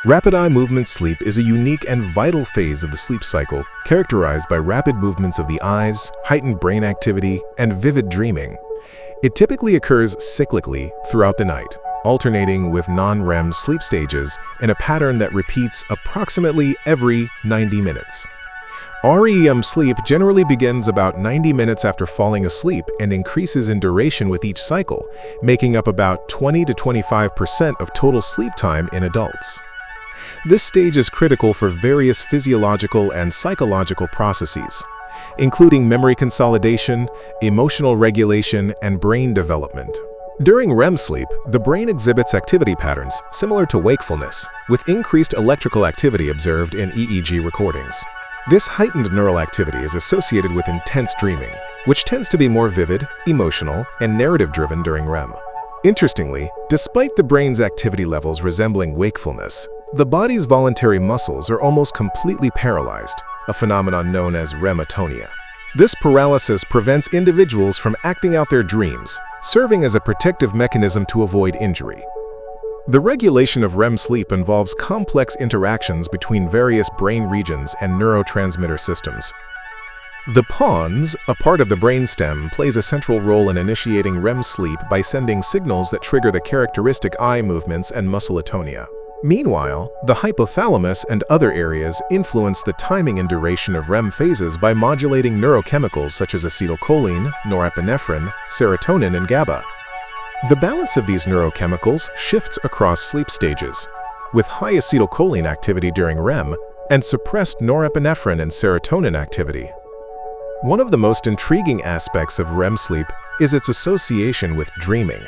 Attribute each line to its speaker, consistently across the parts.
Speaker 1: Rapid eye movement sleep is a unique and vital phase of the sleep cycle characterized by rapid movements of the eyes, heightened brain activity, and vivid dreaming. It typically occurs cyclically throughout the night, alternating with non-REM sleep stages in a pattern that repeats approximately every 90 minutes. REM sleep generally begins about 90 minutes after falling asleep and increases in duration with each cycle, making up about 20 to 25% of total sleep time in adults. This stage is critical for various physiological and psychological processes, including memory consolidation, emotional regulation, and brain development. During REM sleep, the brain exhibits activity patterns similar to wakefulness, with increased electrical activity observed in EEG recordings. This heightened neural activity is associated with intense dreaming, which tends to be more vivid, emotional, and narrative-driven during REM. Interestingly, despite the brain's activity levels resembling wakefulness, the body's voluntary muscles are almost completely paralyzed, a phenomenon known as REMatonia. This paralysis prevents individuals from acting out their dreams, serving as a protective mechanism to avoid injury. The regulation of REM sleep involves complex interactions between various brain regions and neurotransmitter systems. The pons, a part of the brainstem, plays a central role in initiating REM sleep by sending signals that trigger the characteristic eye movements and muscle atonia. Meanwhile, the hypothalamus and other areas influence the timing and duration of REM phases by modulating neurochemicals such as acetylcholine, norepinephrine, serotonin, and GABA. The balance of these neurochemicals shifts across sleep stages, with high acetylcholine activity during REM and suppressed norepinephrine and serotonin activity. One of the most intriguing aspects of REM sleep is its association with dreaming.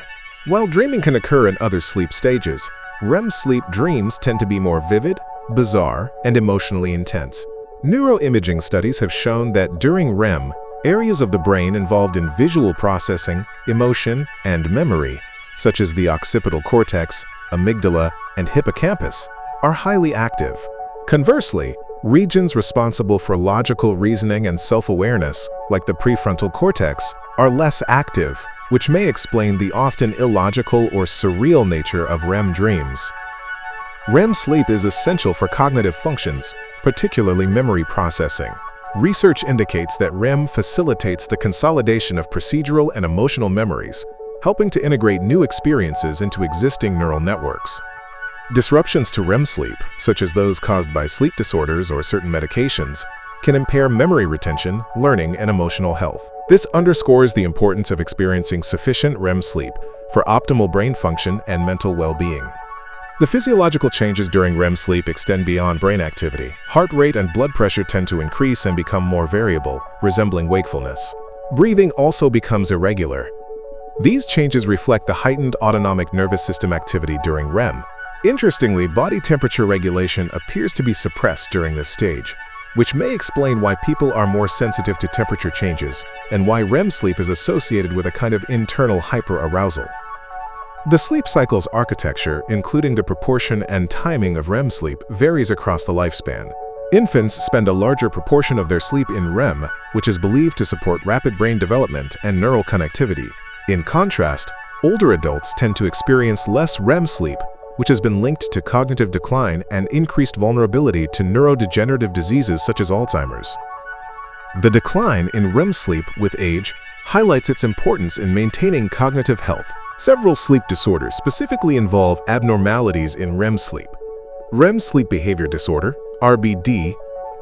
Speaker 1: While dreaming can occur in other sleep stages, REM sleep dreams tend to be more vivid, bizarre, and emotionally intense. Neuroimaging studies have shown that during REM, areas of the brain involved in visual processing, emotion, and memory, such as the occipital cortex, amygdala, and hippocampus, are highly active. Conversely, regions responsible for logical reasoning and self-awareness, like the prefrontal cortex, are less active, which may explain the often illogical or surreal nature of REM dreams. REM sleep is essential for cognitive functions, particularly memory processing. Research indicates that REM facilitates the consolidation of procedural and emotional memories, helping to integrate new experiences into existing neural networks. Disruptions to REM sleep, such as those caused by sleep disorders or certain medications, can impair memory retention, learning, and emotional health. This underscores the importance of experiencing sufficient REM sleep for optimal brain function and mental well-being. The physiological changes during REM sleep extend beyond brain activity. Heart rate and blood pressure tend to increase and become more variable, resembling wakefulness. Breathing also becomes irregular. These changes reflect the heightened autonomic nervous system activity during REM. Interestingly, body temperature regulation appears to be suppressed during this stage, which may explain why people are more sensitive to temperature changes and why REM sleep is associated with a kind of internal hyperarousal. The sleep cycle's architecture, including the proportion and timing of REM sleep, varies across the lifespan. Infants spend a larger proportion of their sleep in REM, which is believed to support rapid brain development and neural connectivity. In contrast, older adults tend to experience less REM sleep, which has been linked to cognitive decline and increased vulnerability to neurodegenerative diseases such as Alzheimer's. The decline in REM sleep with age highlights its importance in maintaining cognitive health. Several sleep disorders specifically involve abnormalities in REM sleep. REM sleep behavior disorder, RBD,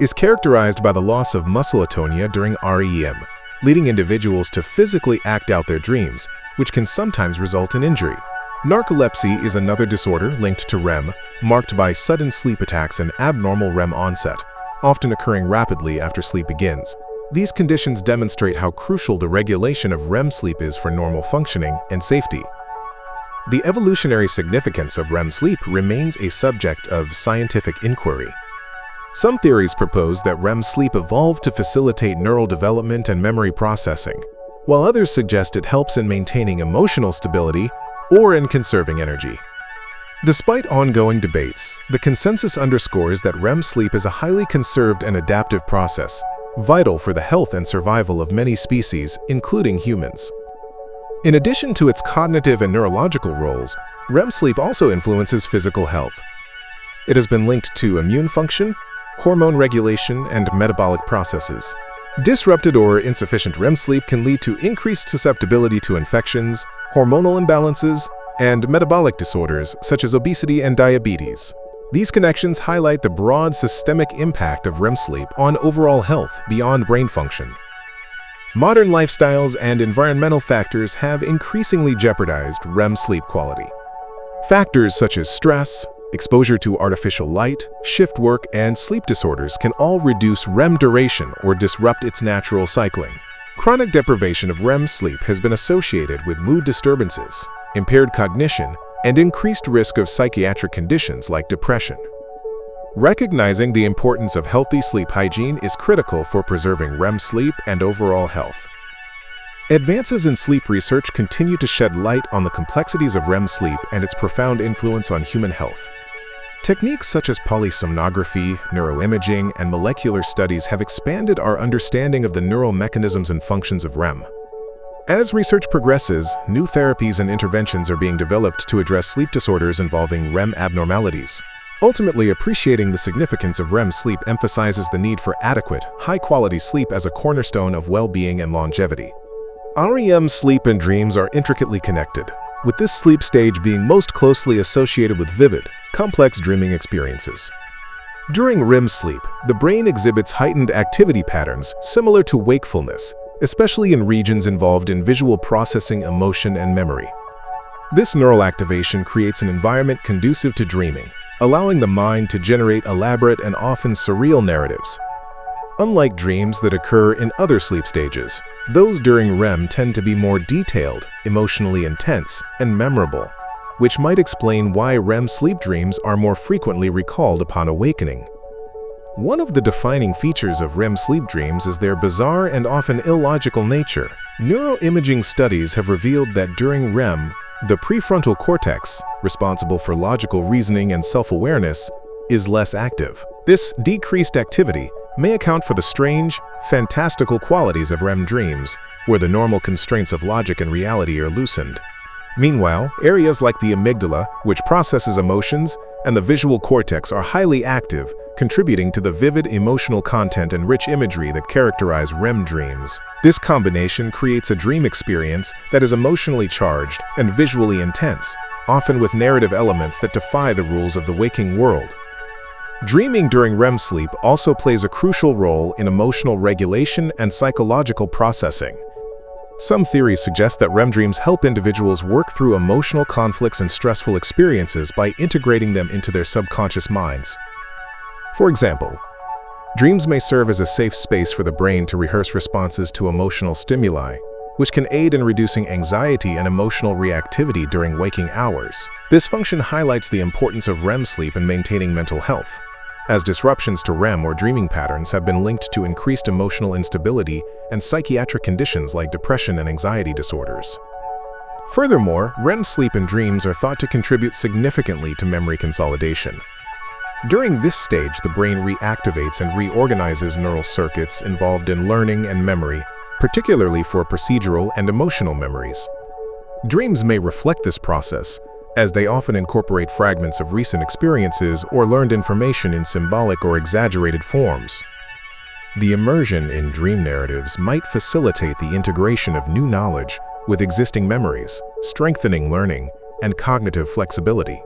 Speaker 1: is characterized by the loss of muscle atonia during REM, leading individuals to physically act out their dreams, which can sometimes result in injury. Narcolepsy is another disorder linked to REM, marked by sudden sleep attacks and abnormal REM onset, often occurring rapidly after sleep begins. These conditions demonstrate how crucial the regulation of REM sleep is for normal functioning and safety. The evolutionary significance of REM sleep remains a subject of scientific inquiry. Some theories propose that REM sleep evolved to facilitate neural development and memory processing, while others suggest it helps in maintaining emotional stability or in conserving energy. Despite ongoing debates, the consensus underscores that REM sleep is a highly conserved and adaptive process, vital for the health and survival of many species, including humans. In addition to its cognitive and neurological roles, REM sleep also influences physical health. It has been linked to immune function, hormone regulation, and metabolic processes. Disrupted or insufficient REM sleep can lead to increased susceptibility to infections, hormonal imbalances, and metabolic disorders such as obesity and diabetes. These connections highlight the broad systemic impact of REM sleep on overall health beyond brain function. Modern lifestyles and environmental factors have increasingly jeopardized REM sleep quality. Factors such as stress, exposure to artificial light, shift work, and sleep disorders can all reduce REM duration or disrupt its natural cycling. Chronic deprivation of REM sleep has been associated with mood disturbances, impaired cognition, and increased risk of psychiatric conditions like depression. Recognizing the importance of healthy sleep hygiene is critical for preserving REM sleep and overall health. Advances in sleep research continue to shed light on the complexities of REM sleep and its profound influence on human health. Techniques such as polysomnography, neuroimaging, and molecular studies have expanded our understanding of the neural mechanisms and functions of REM. As research progresses, new therapies and interventions are being developed to address sleep disorders involving REM abnormalities. Ultimately, appreciating the significance of REM sleep emphasizes the need for adequate, high-quality sleep as a cornerstone of well-being and longevity. REM sleep and dreams are intricately connected, with this sleep stage being most closely associated with vivid, complex dreaming experiences. During REM sleep, the brain exhibits heightened activity patterns similar to wakefulness, especially in regions involved in visual processing, emotion, and memory. This neural activation creates an environment conducive to dreaming, allowing the mind to generate elaborate and often surreal narratives. Unlike dreams that occur in other sleep stages, those during REM tend to be more detailed, emotionally intense, and memorable, which might explain why REM sleep dreams are more frequently recalled upon awakening. One of the defining features of REM sleep dreams is their bizarre and often illogical nature. Neuroimaging studies have revealed that during REM, the prefrontal cortex, responsible for logical reasoning and self-awareness, is less active. This decreased activity may account for the strange, fantastical qualities of REM dreams, where the normal constraints of logic and reality are loosened. Meanwhile, areas like the amygdala, which processes emotions, and the visual cortex are highly active, contributing to the vivid emotional content and rich imagery that characterize REM dreams. This combination creates a dream experience that is emotionally charged and visually intense, often with narrative elements that defy the rules of the waking world. Dreaming during REM sleep also plays a crucial role in emotional regulation and psychological processing. Some theories suggest that REM dreams help individuals work through emotional conflicts and stressful experiences by integrating them into their subconscious minds. For example, dreams may serve as a safe space for the brain to rehearse responses to emotional stimuli, which can aid in reducing anxiety and emotional reactivity during waking hours. This function highlights the importance of REM sleep in maintaining mental health, as disruptions to REM or dreaming patterns have been linked to increased emotional instability and psychiatric conditions like depression and anxiety disorders. Furthermore, REM sleep and dreams are thought to contribute significantly to memory consolidation. During this stage, the brain reactivates and reorganizes neural circuits involved in learning and memory, particularly for procedural and emotional memories. Dreams may reflect this process, as they often incorporate fragments of recent experiences or learned information in symbolic or exaggerated forms. The immersion in dream narratives might facilitate the integration of new knowledge with existing memories, strengthening learning and cognitive flexibility.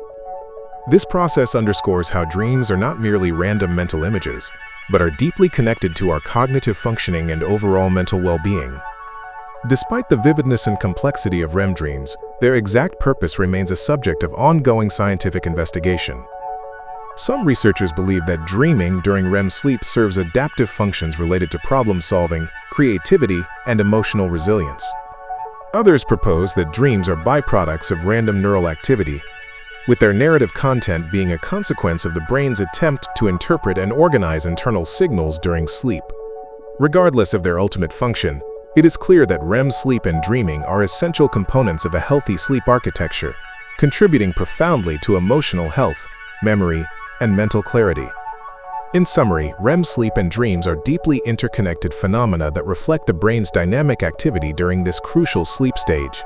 Speaker 1: This process underscores how dreams are not merely random mental images, but are deeply connected to our cognitive functioning and overall mental well-being. Despite the vividness and complexity of REM dreams, their exact purpose remains a subject of ongoing scientific investigation. Some researchers believe that dreaming during REM sleep serves adaptive functions related to problem-solving, creativity, and emotional resilience. Others propose that dreams are byproducts of random neural activity, with their narrative content being a consequence of the brain's attempt to interpret and organize internal signals during sleep. Regardless of their ultimate function, it is clear that REM sleep and dreaming are essential components of a healthy sleep architecture, contributing profoundly to emotional health, memory, and mental clarity. In summary, REM sleep and dreams are deeply interconnected phenomena that reflect the brain's dynamic activity during this crucial sleep stage.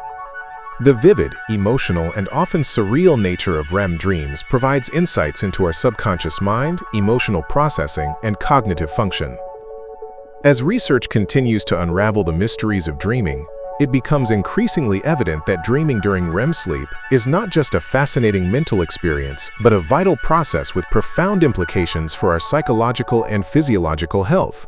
Speaker 1: The vivid, emotional, and often surreal nature of REM dreams provides insights into our subconscious mind, emotional processing, and cognitive function. As research continues to unravel the mysteries of dreaming, it becomes increasingly evident that dreaming during REM sleep is not just a fascinating mental experience, but a vital process with profound implications for our psychological and physiological health.